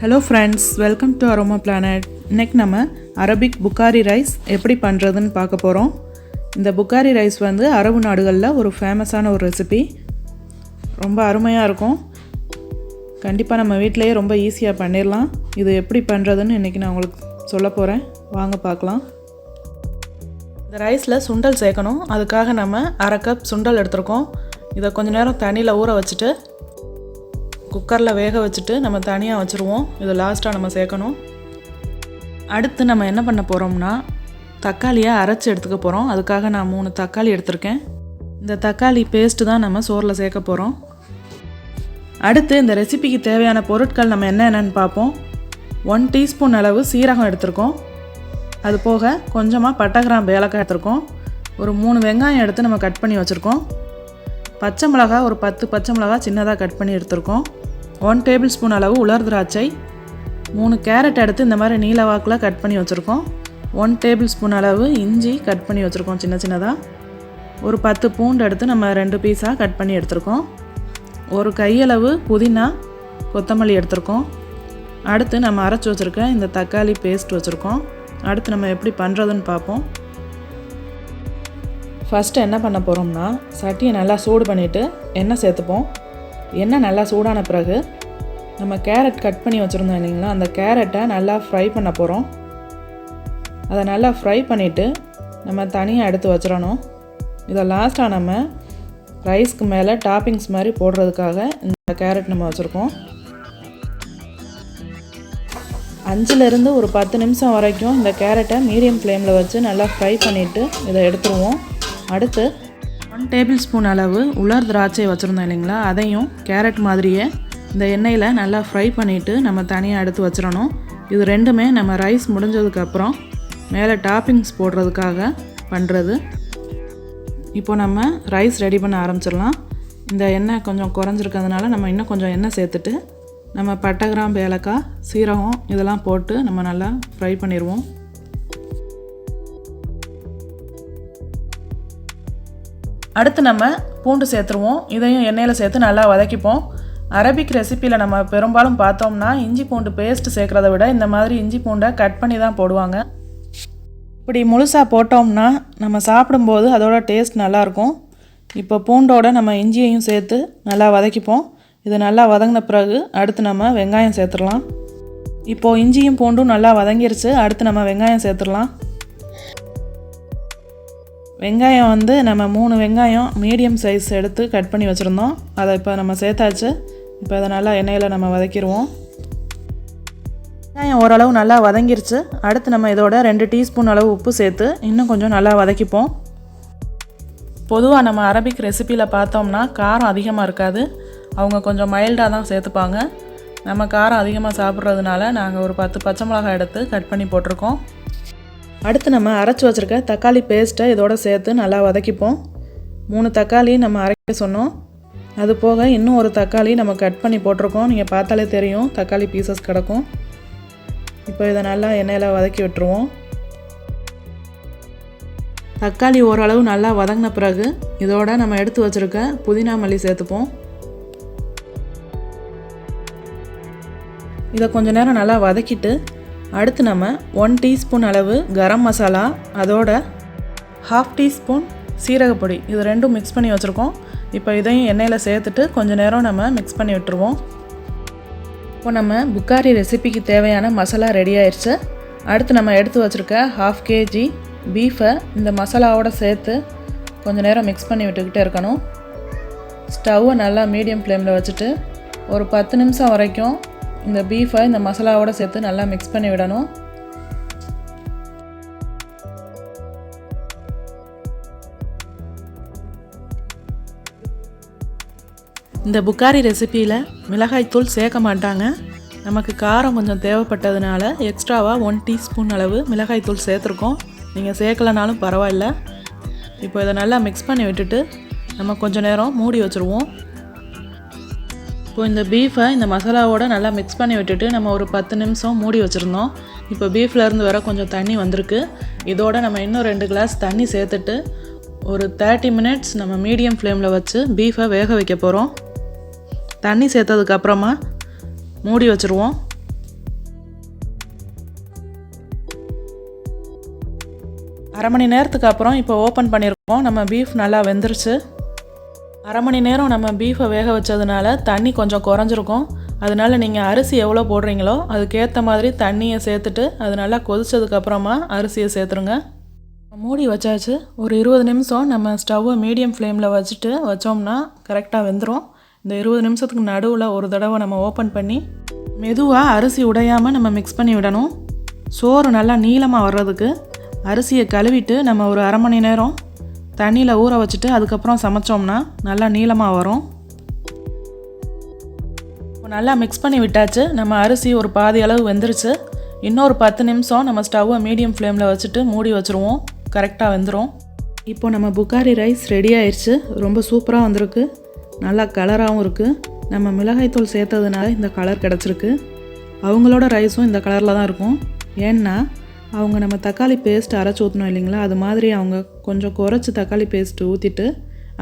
Hello friends, welcome to AROMA planet. இன்னைக்கு நம்ம Arabic Bukhari rice எப்படி பண்ணுறதுன்னு பார்க்க போகிறோம். இந்த புகாரி ரைஸ் வந்து அரபு நாடுகளில் ஒரு ஃபேமஸான ஒரு ரெசிபி. ரொம்ப அருமையாக இருக்கும். கண்டிப்பாக நம்ம வீட்டிலேயே ரொம்ப ஈஸியாக பண்ணிடலாம். இது எப்படி பண்ணுறதுன்னு இன்றைக்கி நான் உங்களுக்கு சொல்ல போகிறேன். வாங்க பார்க்கலாம். இந்த ரைஸில் சுண்டல் சேர்க்கணும். அதுக்காக நம்ம அரை கப் சுண்டல் எடுத்துருக்கோம். இதை கொஞ்சம் நேரம் தண்ணியில் ஊற வச்சுட்டு குக்கரில் வேக வச்சுட்டு நம்ம தனியாக வச்சுருவோம். இது லாஸ்ட்டாக நம்ம சேர்க்கணும். அடுத்து நம்ம என்ன பண்ண போகிறோம்னா தக்காளியை அரைச்சி எடுத்துக்க போகிறோம். அதுக்காக நான் 3 தக்காளி எடுத்திருக்கேன். இந்த தக்காளி பேஸ்ட்டு தான் நம்ம சோறில் சேர்க்க போகிறோம். அடுத்து இந்த ரெசிபிக்கு தேவையான பொருட்கள் நம்ம என்னென்னு பார்ப்போம். 1 டீஸ்பூன் அளவு சீரகம் எடுத்திருக்கோம். அது போக கொஞ்சமாக பட்டை கிராம்பு ஏலக்காய் எடுத்திருக்கோம். ஒரு 3 வெங்காயம் எடுத்து நம்ம கட் பண்ணி வச்சுருக்கோம். பச்சை மிளகாய் ஒரு 10 பச்சை மிளகாய் சின்னதாக கட் பண்ணி எடுத்துருக்கோம். 1 டேபிள் ஸ்பூன் அளவு உலர் திராட்சை, 3 கேரட் எடுத்து இந்த மாதிரி நீல வாக்கில் கட் பண்ணி வச்சுருக்கோம். 1 டேபிள் ஸ்பூன் அளவு இஞ்சி கட் பண்ணி வச்சுருக்கோம் சின்ன சின்னதாக. ஒரு 10 பூண்டு எடுத்து நம்ம 2 பீஸாக கட் பண்ணி எடுத்துருக்கோம். ஒரு கையளவு புதினா கொத்தமல்லி எடுத்துருக்கோம். அடுத்து நம்ம அரைச்சி வச்சுருக்க இந்த தக்காளி பேஸ்ட் வச்சுருக்கோம். அடுத்து நம்ம எப்படி பண்ணுறதுன்னு பார்ப்போம். ஃபஸ்ட்டு என்ன பண்ண போகிறோம்னா சட்டியை நல்லா சூடு பண்ணிவிட்டு எண்ணெய் சேர்த்துப்போம். எண்ணெய் நல்லா சூடான பிறகு நம்ம கேரட் கட் பண்ணி வச்சுருந்தோம் இல்லைங்களா, அந்த கேரட்டை நல்லா ஃப்ரை பண்ண போகிறோம். அதை நல்லா ஃப்ரை பண்ணிவிட்டு நம்ம தனியாக எடுத்து வச்சிடணும். இதை லாஸ்ட்டாக நம்ம ரைஸ்க்கு மேலே டாப்பிங்ஸ் மாதிரி போடுறதுக்காக இந்த கேரட் நம்ம வச்சுருக்கோம். 5லேருந்து ஒரு 10 நிமிஷம் வரைக்கும் இந்த கேரட்டை மீடியம் ஃப்ளேமில் வச்சு நல்லா ஃப்ரை பண்ணிவிட்டு இதை எடுத்துருவோம். அடுத்து 1 டேபிள் ஸ்பூன் அளவு உலர் திராட்சை வச்சுருந்தோம் இல்லைங்களா, அதையும் கேரட் மாதிரியே இந்த எண்ணெயில் நல்லா ஃப்ரை பண்ணிவிட்டு நம்ம தனியாக எடுத்து வச்சிடணும். இது ரெண்டுமே நம்ம ரைஸ் முடிஞ்சதுக்கப்புறம் மேலே டாப்பிங்ஸ் போடுறதுக்காக பண்ணுறது. இப்போ நம்ம ரைஸ் ரெடி பண்ண ஆரம்பிச்சிடலாம். இந்த எண்ணெய் கொஞ்சம் குறைஞ்சிருக்கிறதுனால நம்ம இன்னும் கொஞ்சம் எண்ணெய் சேர்த்துட்டு நம்ம பட்டை கிராம்பு ஏலக்காய் சீரகம் இதெல்லாம் போட்டு நம்ம நல்லா ஃப்ரை பண்ணிடுவோம். அடுத்து நம்ம பூண்டு சேர்த்துருவோம். இதையும் எண்ணெயில் சேர்த்து நல்லா வதக்கிப்போம். அரபிக் ரெசிப்பியில் நம்ம பெரும்பாலும் பார்த்தோம்னா இஞ்சி பூண்டு பேஸ்ட்டு சேர்க்குறத விட இந்த மாதிரி இஞ்சி பூண்டை கட் பண்ணி தான் போடுவாங்க. இப்படி முழுசாக போட்டோம்னா நம்ம சாப்பிடும்போது அதோட டேஸ்ட் நல்லாயிருக்கும். இப்போ பூண்டோடு நம்ம இஞ்சியையும் சேர்த்து நல்லா வதக்கிப்போம். இது நல்லா வதங்கின பிறகு அடுத்து நம்ம வெங்காயம் சேர்த்துடலாம். இப்போது இஞ்சியும் பூண்டும் நல்லா வதங்கிருச்சு. அடுத்து நம்ம வெங்காயம் சேர்த்துடலாம். வெங்காயம் வந்து நம்ம 3 வெங்காயம் மீடியம் சைஸ் எடுத்து கட் பண்ணி வச்சுருந்தோம். அதை இப்போ நம்ம சேர்த்தாச்சு. இப்போ அதை நல்லா எண்ணெயில் நம்ம வதக்கிடுவோம். வெங்காயம் ஓரளவு நல்லா வதங்கிருச்சு. அடுத்து நம்ம இதோட 2 டீஸ்பூன் அளவு உப்பு சேர்த்து இன்னும் கொஞ்சம் நல்லா வதக்கிப்போம். பொதுவாக நம்ம அரபிக் ரெசிப்பியில் பார்த்தோம்னா காரம் அதிகமாக இருக்காது. அவங்க கொஞ்சம் மைல்டாக தான் சேர்த்துப்பாங்க. நம்ம காரம் அதிகமாக சாப்பிட்றதுனால நாங்கள் ஒரு 10 பச்சை மிளகாய் எடுத்து கட் பண்ணி போட்டிருக்கோம். அடுத்து நம்ம அரைச்சி வச்சுருக்க தக்காளி பேஸ்ட்டை இதோட சேர்த்து நல்லா வதக்கிப்போம். 3 தக்காளி நம்ம அரைக்க சொன்னோம். அது போக இன்னும் ஒரு தக்காளி நம்ம கட் பண்ணி போட்டிருக்கோம். நீங்கள் பார்த்தாலே தெரியும் தக்காளி பீசஸ் கிடக்கும். இப்போ இதை நல்லா எண்ணெயில் வதக்கி விட்டுருவோம். தக்காளி ஓரளவு நல்லா வதங்கின பிறகு இதோட நம்ம எடுத்து வச்சுருக்க புதினா மல்லி சேர்த்துப்போம். இதை கொஞ்சம் நேரம் நல்லா வதக்கிட்டு அடுத்து நம்ம 1 டீஸ்பூன் அளவு கரம் மசாலா, அதோட 1/2 டீஸ்பூன் சீரகப்பொடி, இது ரெண்டும் மிக்ஸ் பண்ணி வச்சுருக்கோம். இப்போ இதையும் எண்ணெயில் சேர்த்துட்டு கொஞ்சம் நேரம் நம்ம மிக்ஸ் பண்ணி விட்டுருவோம். இப்போ நம்ம புக்காரி ரெசிபிக்கு தேவையான மசாலா ரெடி ஆயிடுச்சு. அடுத்து நம்ம எடுத்து வச்சுருக்க 1/2 kg பீஃபை இந்த மசாலாவோடு சேர்த்து கொஞ்சம் நேரம் மிக்ஸ் பண்ணி விட்டுக்கிட்டே இருக்கணும். ஸ்டவ்வை நல்லா மீடியம் ஃப்ளேமில் வச்சுட்டு ஒரு 10 நிமிஷம் வரைக்கும் இந்த பீஃபை இந்த மசாலாவோடு சேர்த்து நல்லா மிக்ஸ் பண்ணி விடணும். இந்த புக்காரி ரெசிப்பியில் மிளகாய்த்தூள் சேர்க்க மாட்டாங்க. நமக்கு காரம் கொஞ்சம் தேவைப்பட்டதுனால எக்ஸ்ட்ராவாக 1 டீஸ்பூன் அளவு மிளகாய்த்தூள் சேர்த்துருக்கோம். நீங்கள் சேர்க்கலனாலும் பரவாயில்ல. இப்போ இதை நல்லா மிக்ஸ் பண்ணி விட்டுட்டு நம்ம கொஞ்சம் நேரம் மூடி வச்சுருவோம். இப்போ இந்த பீஃபை இந்த மசாலாவோடு நல்லா மிக்ஸ் பண்ணி விட்டுட்டு நம்ம ஒரு 10 நிமிஷம் மூடி வச்சுருந்தோம். இப்போ பீஃப்லேருந்து வர கொஞ்சம் தண்ணி வந்திருக்கு. இதோடு நம்ம இன்னும் 2 கிளாஸ் தண்ணி சேர்த்துட்டு ஒரு 30 மினிட்ஸ் நம்ம மீடியம் ஃப்ளேமில் வச்சு பீஃபை வேக வைக்க போகிறோம். தண்ணி சேர்த்ததுக்கப்புறமா மூடி வச்சுருவோம். 1/2 மணி நேரத்துக்கு அப்புறம் இப்போ ஓப்பன் பண்ணியிருக்கோம். நம்ம பீஃப் நல்லா வெந்துருச்சு. 1/2 மணி நேரம் நம்ம பீஃபை வேக வச்சதுனால தண்ணி கொஞ்சம் குறைஞ்சிருக்கும். அதனால நீங்கள் அரிசி எவ்வளோ போடுறீங்களோ அதுக்கேற்ற மாதிரி தண்ணியை சேர்த்துட்டு அது நல்லா கொதிச்சதுக்கப்புறமா அரிசியை சேர்த்துருங்க. மூடி வச்சாச்சு. ஒரு 20 நிமிஷம் நம்ம ஸ்டவ்வை மீடியம் ஃப்ளேமில் வச்சோம்னா கரெக்டாக வெந்துடும். இந்த 20 நிமிஷத்துக்கு நடுவில் ஒரு தடவை நம்ம ஓப்பன் பண்ணி மெதுவாக அரிசி உடையாமல் நம்ம மிக்ஸ் பண்ணி விடணும். சோறு நல்லா நீளமாக வர்றதுக்கு அரிசியை கழுவிட்டு நம்ம ஒரு 1/2 மணி நேரம் தண்ணியில் ஊற வச்சுட்டு அதுக்கப்புறம் சமைச்சோம்னா நல்லா நீளமாக வரும். இப்போ நல்லா மிக்ஸ் பண்ணி விட்டாச்சு. நம்ம அரிசி ஒரு பாதி அளவு வெந்துருச்சு. இன்னொரு 10 நிமிஷம் நம்ம ஸ்டவ்வை மீடியம் ஃப்ளேமில் வச்சுட்டு மூடி வச்சுருவோம். கரெக்டாக வெந்துடும். இப்போ நம்ம புகாரி ரைஸ் ரெடி ஆயிடுச்சு. ரொம்ப சூப்பராக வந்திருக்கு. நல்லா கலராகவும் இருக்குது. நம்ம மிளகாய்த்தூள் சேர்த்ததுனால இந்த கலர் கிடச்சிருக்கு. அவங்களோட ரைஸும் இந்த கலரில் தான் இருக்கும். ஏன்னா அவங்க நம்ம தக்காளி பேஸ்ட் அரைச்சி ஊற்றணும் இல்லைங்களா, அது மாதிரி அவங்க கொஞ்சம் குறைச்சி தக்காளி பேஸ்ட்டு ஊற்றிட்டு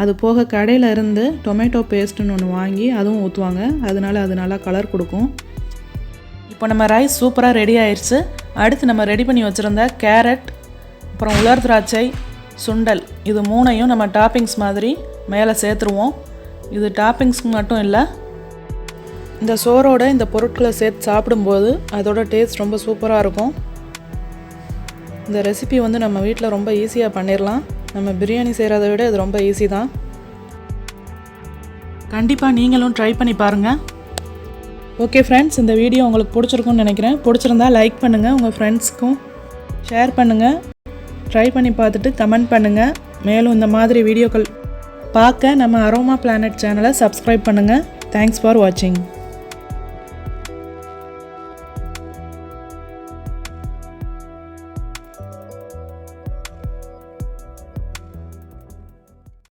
அது போக கடையில் இருந்து டொமேட்டோ பேஸ்ட்டுன்னு ஒன்று வாங்கி அதுவும் ஊற்றுவாங்க. அதனால அது நல்லா கலர் கொடுக்கும். இப்போ நம்ம ரைஸ் சூப்பராக ரெடி ஆயிடுச்சு. அடுத்து நம்ம ரெடி பண்ணி வச்சுருந்த கேரட், அப்புறம் உலர் திராட்சை, சுண்டல், இது 3ஐயும் நம்ம டாப்பிங்ஸ் மாதிரி மேலே சேர்த்துருவோம். இது டாப்பிங்ஸ்க்கு மட்டும் இல்லை, இந்த சோறோட இந்த பொருட்களை சேர்த்து சாப்பிடும்போது அதோட டேஸ்ட் ரொம்ப சூப்பராக இருக்கும். இந்த ரெசிபி வந்து நம்ம வீட்டில் ரொம்ப ஈஸியாக பண்ணிடலாம். நம்ம பிரியாணி செய்கிறத விட இது ரொம்ப ஈஸி தான். கண்டிப்பாக நீங்களும் ட்ரை பண்ணி பாருங்கள். ஓகே ஃப்ரெண்ட்ஸ், இந்த வீடியோ உங்களுக்கு பிடிச்சிருக்குன்னு நினைக்கிறேன். பிடிச்சிருந்தா லைக் பண்ணுங்கள், உங்கள் ஃப்ரெண்ட்ஸ்க்கும் ஷேர் பண்ணுங்கள். ட்ரை பண்ணி பார்த்துட்டு கமெண்ட் பண்ணுங்கள். மேலும் இந்த மாதிரி வீடியோக்கள் பார்க்க நம்ம அரோமா பிளானட் சேனலை சப்ஸ்கிரைப் பண்ணுங்கள். தேங்க்ஸ் ஃபார் வாட்சிங்.